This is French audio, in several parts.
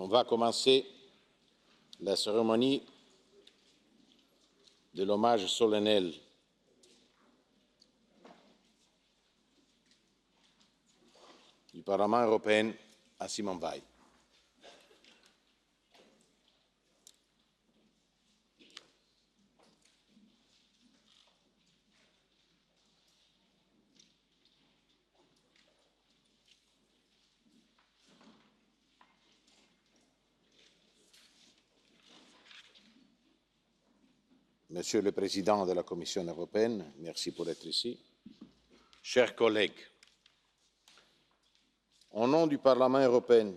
On va commencer la cérémonie de l'hommage solennel du Parlement européen à Simone Veil. Monsieur le Président de la Commission européenne, merci pour être ici. Chers collègues, au nom du Parlement européen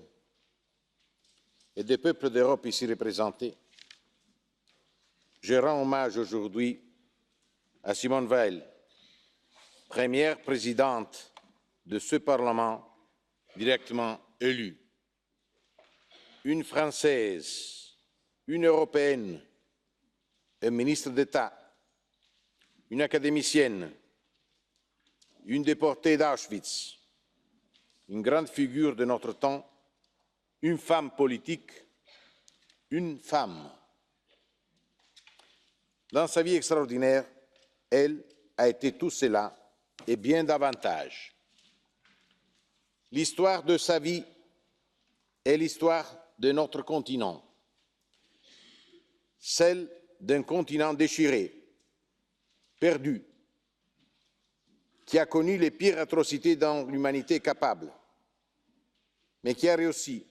et des peuples d'Europe ici représentés, je rends hommage aujourd'hui à Simone Veil, première présidente de ce Parlement directement élue, une Française, une Européenne, un ministre d'État, une académicienne, une déportée d'Auschwitz, une grande figure de notre temps, une femme politique, une femme. Dans sa vie extraordinaire, elle a été tout cela et bien davantage. L'histoire de sa vie est l'histoire de notre continent, celle d'un continent déchiré, perdu, qui a connu les pires atrocités dont l'humanité est capable, mais qui a réussi,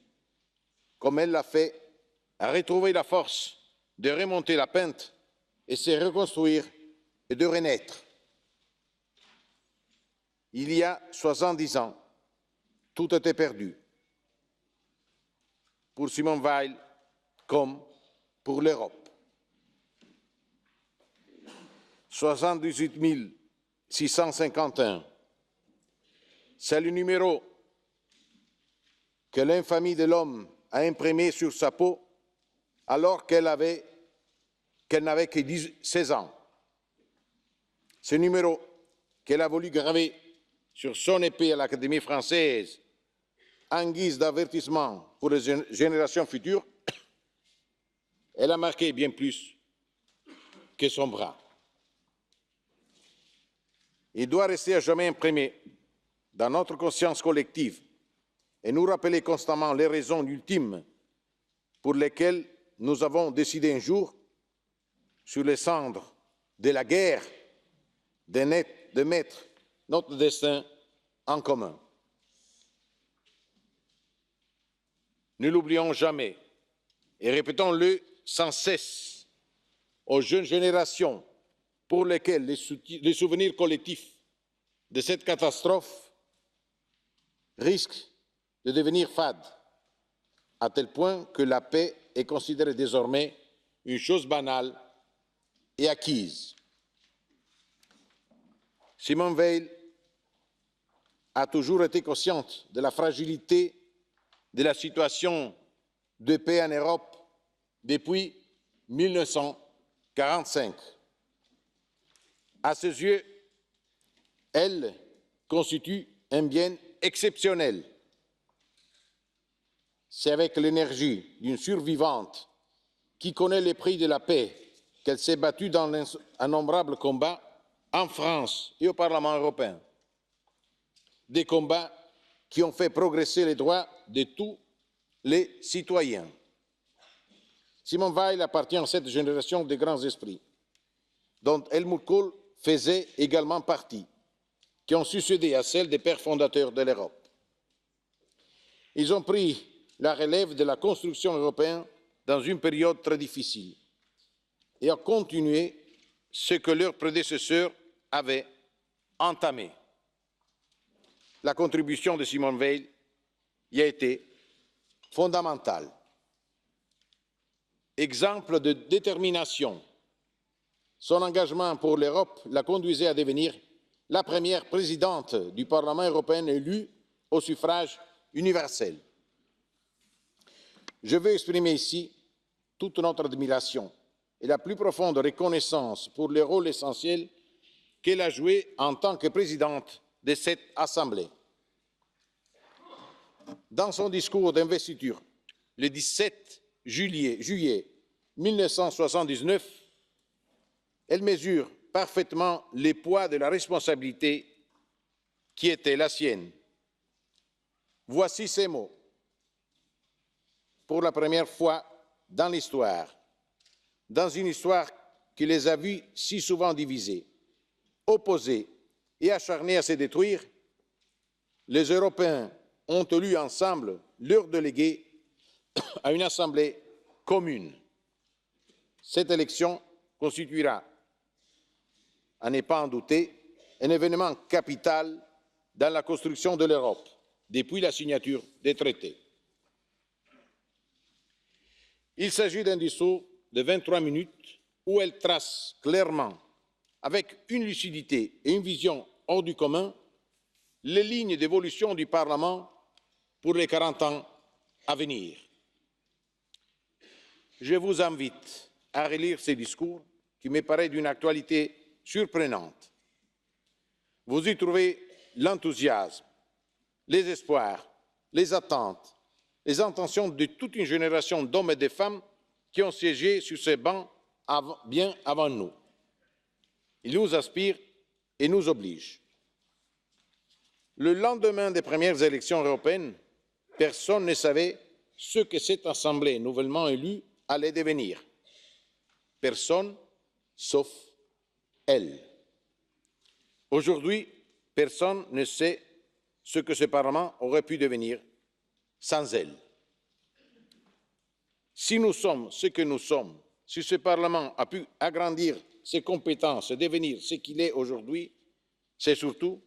comme elle l'a fait, à retrouver la force de remonter la pente et se reconstruire et de renaître. Il y a 70 ans, tout était perdu. Pour Simone Veil, comme pour l'Europe. 78 651, c'est le numéro que l'infamie de l'homme a imprimé sur sa peau alors qu'elle n'avait que 16 ans. Ce numéro qu'elle a voulu graver sur son épée à l'Académie française en guise d'avertissement pour les générations futures, elle a marqué bien plus que son bras. Il doit rester à jamais imprimé dans notre conscience collective et nous rappeler constamment les raisons ultimes pour lesquelles nous avons décidé un jour, sur les cendres de la guerre, de mettre notre destin en commun. Ne l'oublions jamais et répétons-le sans cesse aux jeunes générations pour lesquelles les souvenirs collectifs de cette catastrophe risquent de devenir fades, à tel point que la paix est considérée désormais une chose banale et acquise. Simone Veil a toujours été consciente de la fragilité de la situation de paix en Europe depuis 1945. À ses yeux, elle constitue un bien exceptionnel. C'est avec l'énergie d'une survivante qui connaît les prix de la paix qu'elle s'est battue dans d'innombrables combats en France et au Parlement européen. Des combats qui ont fait progresser les droits de tous les citoyens. Simone Veil appartient à cette génération de grands esprits, dont Helmut Kohl faisait également partie, qui ont succédé à celle des pères fondateurs de l'Europe. Ils ont pris la relève de la construction européenne dans une période très difficile et ont continué ce que leurs prédécesseurs avaient entamé. La contribution de Simone Veil y a été fondamentale. Exemple de détermination, son engagement pour l'Europe la conduisait à devenir la première présidente du Parlement européen élue au suffrage universel. Je veux exprimer ici toute notre admiration et la plus profonde reconnaissance pour le rôle essentiel qu'elle a joué en tant que présidente de cette Assemblée. Dans son discours d'investiture, le 17 juillet 1979, elle mesure parfaitement le poids de la responsabilité qui était la sienne. Voici ces mots. Pour la première fois dans l'histoire, dans une histoire qui les a vus si souvent divisés, opposés et acharnés à se détruire, les Européens ont élu ensemble leurs délégués à une assemblée commune. Cette élection constituera, à ne pas en douter, un événement capital dans la construction de l'Europe depuis la signature des traités. Il s'agit d'un discours de 23 minutes où elle trace clairement, avec une lucidité et une vision hors du commun, les lignes d'évolution du Parlement pour les 40 ans à venir. Je vous invite à relire ce discours qui me paraît d'une actualité surprenante. Vous y trouvez l'enthousiasme, les espoirs, les attentes, les intentions de toute une génération d'hommes et de femmes qui ont siégé sur ces bancs bien avant nous. Il nous inspire et nous oblige. Le lendemain des premières élections européennes, personne ne savait ce que cette Assemblée nouvellement élue allait devenir. Personne, sauf elle. Aujourd'hui, personne ne sait ce que ce Parlement aurait pu devenir sans elle. Si nous sommes ce que nous sommes, si ce Parlement a pu agrandir ses compétences et devenir ce qu'il est aujourd'hui, c'est surtout